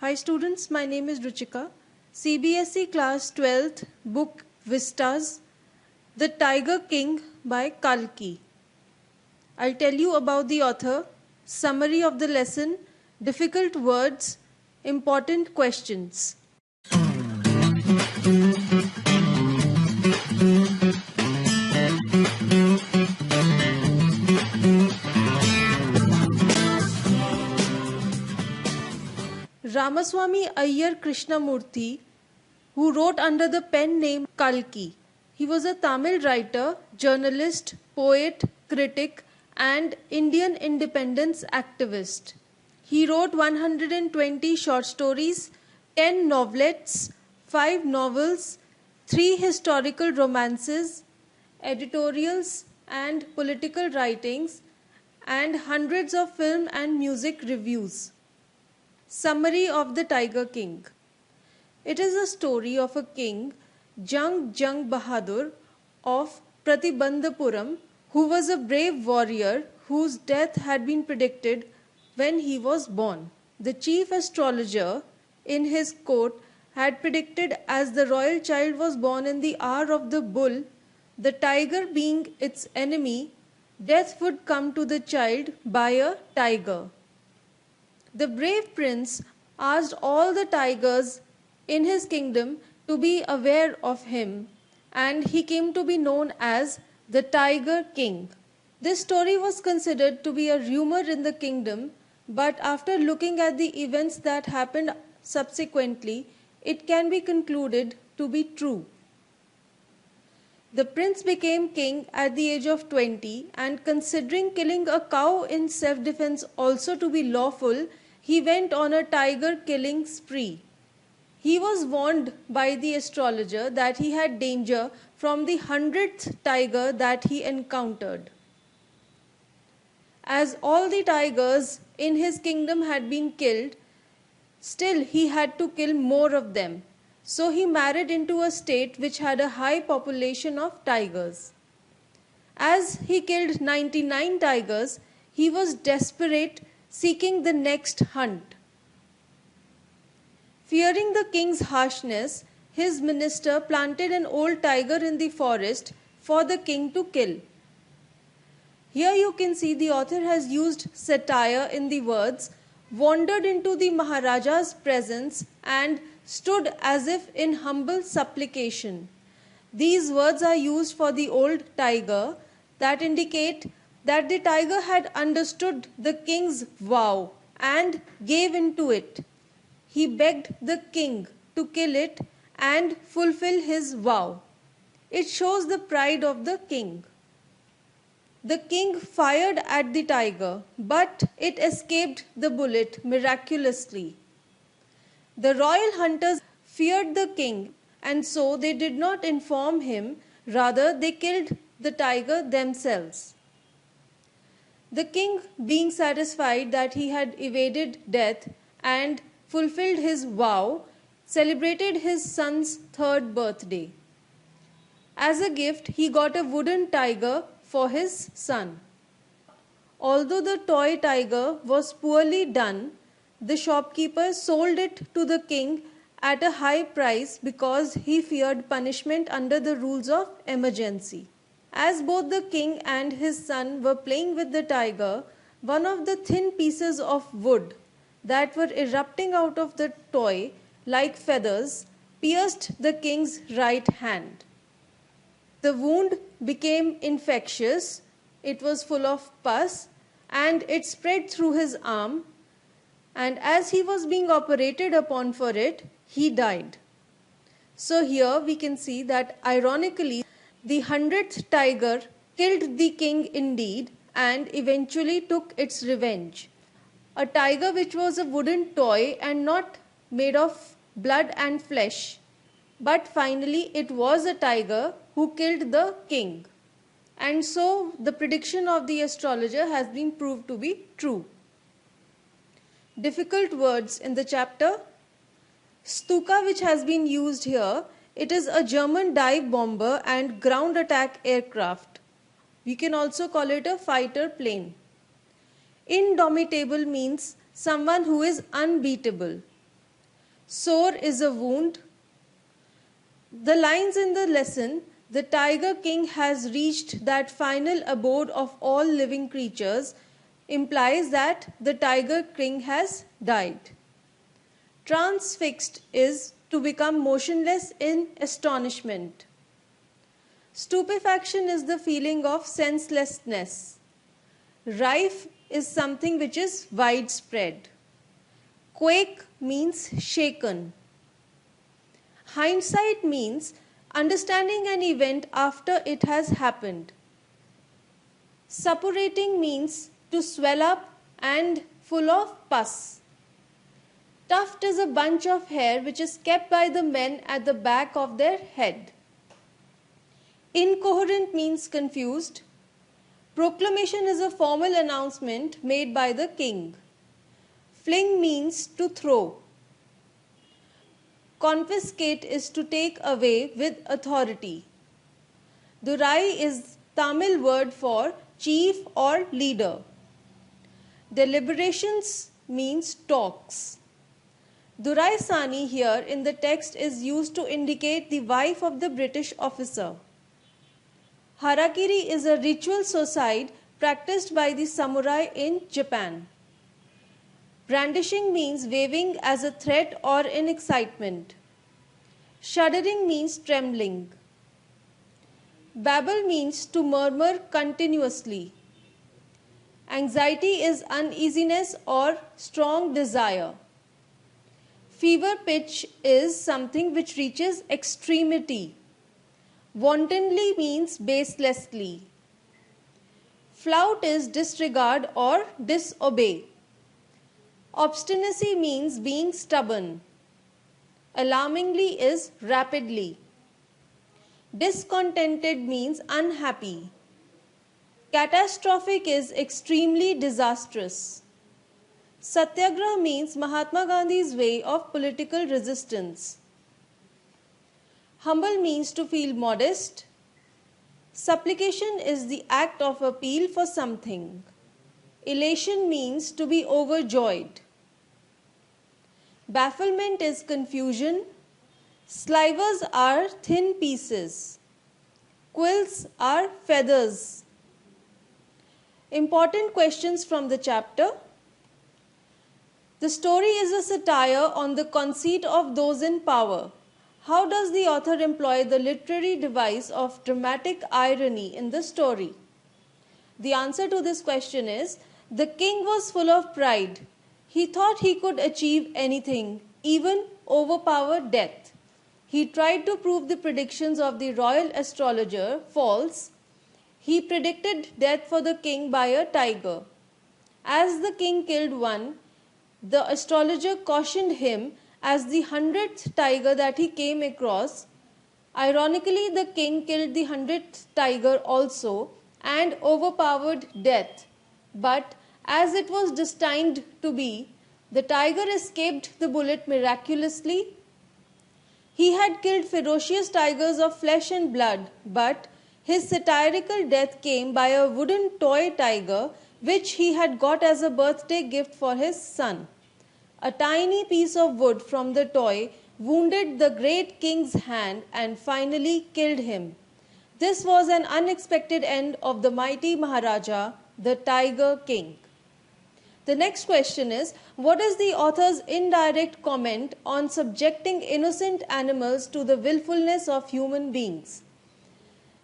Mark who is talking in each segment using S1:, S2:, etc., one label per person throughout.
S1: Hi students, my name is Ruchika. CBSE class 12th book Vistas, The Tiger King by Kalki. I'll tell you about the author, summary of the lesson, difficult words, important questions. Ramaswamy Iyer Krishnamurthy, who wrote under the pen name Kalki. He was a Tamil writer, journalist, poet, critic, and Indian independence activist. He wrote 120 short stories, 10 novelettes, 5 novels, 3 historical romances, editorials and political writings, and hundreds of film and music reviews. Summary of the Tiger King. It is a story of a king, Jung Jung bahadur of Pratibandapuram, who was a brave warrior whose death had been predicted when he was born. The chief astrologer in his court had predicted, as the royal child was born in the hour of the bull, the tiger being its enemy, death would come to the child by a tiger. The brave prince asked all the tigers in his kingdom to be aware of him, and he came to be known as the Tiger King. This story was considered to be a rumor in the kingdom, but after looking at the events that happened subsequently, it can be concluded to be true. The prince became king at the age of 20, and considering killing a cow in self-defense also to be lawful, he went on a tiger killing spree. He was warned by the astrologer that he had danger from the 100th tiger that he encountered. As all the tigers in his kingdom had been killed, still he had to kill more of them. So he married into a state which had a high population of tigers. As he killed 99 tigers, he was desperate, seeking the next hunt. Fearing the king's harshness, his minister planted an old tiger in the forest for the king to kill. Here you can see the author has used satire in the words, wandered into the Maharaja's presence and stood as if in humble supplication. These words are used for the old tiger that indicate that the tiger had understood the king's vow and gave into it. He begged the king to kill it and fulfill his vow. It shows the pride of the king. The king fired at the tiger, but it escaped the bullet miraculously. The royal hunters feared the king, and so they did not inform him, rather they killed the tiger themselves. The king, being satisfied that he had evaded death and fulfilled his vow, celebrated his son's 3rd birthday. As a gift, he got a wooden tiger for his son. Although the toy tiger was poorly done, the shopkeeper sold it to the king at a high price because he feared punishment under the rules of emergency. As both the king and his son were playing with the tiger, one of the thin pieces of wood that were erupting out of the toy like feathers pierced the king's right hand. The wound became infectious, it was full of pus, and it spread through his arm, and as he was being operated upon for it, he died. So here we can see that ironically, the 100th tiger killed the king indeed and eventually took its revenge. A tiger which was a wooden toy and not made of blood and flesh. But finally it was a tiger who killed the king. And so the prediction of the astrologer has been proved to be true. Difficult words in the chapter. Stuka, which has been used here, it is a German dive bomber and ground attack aircraft. We can also call it a fighter plane. Indomitable means someone who is unbeatable. Sore is a wound. The lines in the lesson, the tiger king has reached that final abode of all living creatures, implies that the tiger king has died. Transfixed is to become motionless in astonishment. Stupefaction is the feeling of senselessness. Rife is something which is widespread. Quake means shaken. Hindsight means understanding an event after it has happened. Suppurating means to swell up and full of pus. Tuft is a bunch of hair which is kept by the men at the back of their head. Incoherent means confused. Proclamation is a formal announcement made by the king. Fling means to throw. Confiscate is to take away with authority. Durai is Tamil word for chief or leader. Deliberations means talks. Durai Sani here in the text is used to indicate the wife of the British officer. Harakiri is a ritual suicide practiced by the samurai in Japan. Brandishing means waving as a threat or in excitement. Shuddering means trembling. Babble means to murmur continuously. Anxiety is uneasiness or strong desire. Fever pitch is something which reaches extremity. Wantonly means baselessly. Flout is disregard or disobey. Obstinacy means being stubborn. Alarmingly is rapidly. Discontented means unhappy. Catastrophic is extremely disastrous. Satyagraha means Mahatma Gandhi's way of political resistance. Humble means to feel modest. Supplication is the act of appeal for something. Elation means to be overjoyed. Bafflement is confusion. Slivers are thin pieces. Quills are feathers. Important questions from the chapter. The story is a satire on the conceit of those in power. How does the author employ the literary device of dramatic irony in the story? The answer to this question is, the king was full of pride. He thought he could achieve anything, even overpower death. He tried to prove the predictions of the royal astrologer false. He predicted death for the king by a tiger. As the king killed one, the astrologer cautioned him as the 100th tiger that he came across. Ironically, the king killed the 100th tiger also and overpowered death. But as it was destined to be, the tiger escaped the bullet miraculously. He had killed ferocious tigers of flesh and blood, but his satirical death came by a wooden toy tiger which he had got as a birthday gift for his son. A tiny piece of wood from the toy wounded the great king's hand and finally killed him. This was an unexpected end of the mighty Maharaja, the Tiger King. The next question is, what is the author's indirect comment on subjecting innocent animals to the willfulness of human beings?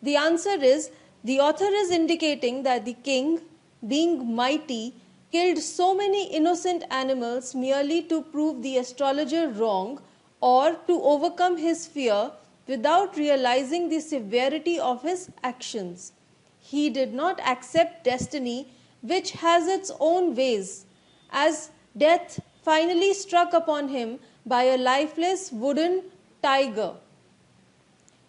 S1: The answer is, the author is indicating that the king, being mighty, killed so many innocent animals merely to prove the astrologer wrong or to overcome his fear without realizing the severity of his actions. He did not accept destiny, which has its own ways, as death finally struck upon him by a lifeless wooden tiger.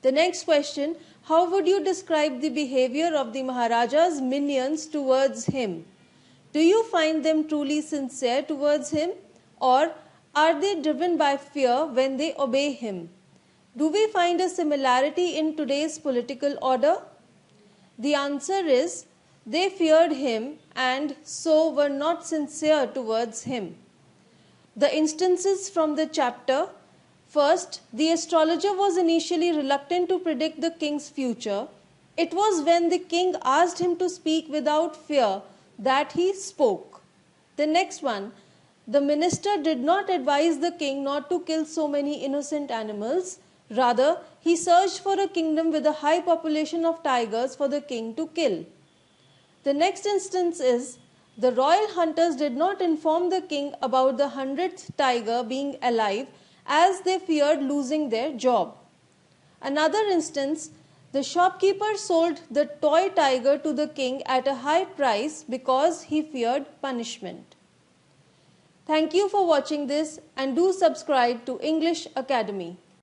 S1: The next question, how would you describe the behavior of the Maharaja's minions towards him? Do you find them truly sincere towards him, or are they driven by fear when they obey him? Do we find a similarity in today's political order? The answer is, they feared him and so were not sincere towards him. The instances from the chapter. First, the astrologer was initially reluctant to predict the king's future. It was when the king asked him to speak without fear that he spoke. The next one, the minister did not advise the king not to kill so many innocent animals. Rather, he searched for a kingdom with a high population of tigers for the king to kill. The next instance is, the royal hunters did not inform the king about the 100th tiger being alive as they feared losing their job. Another instance, the shopkeeper sold the toy tiger to the king at a high price because he feared punishment. Thank you for watching this and do subscribe to English Academy.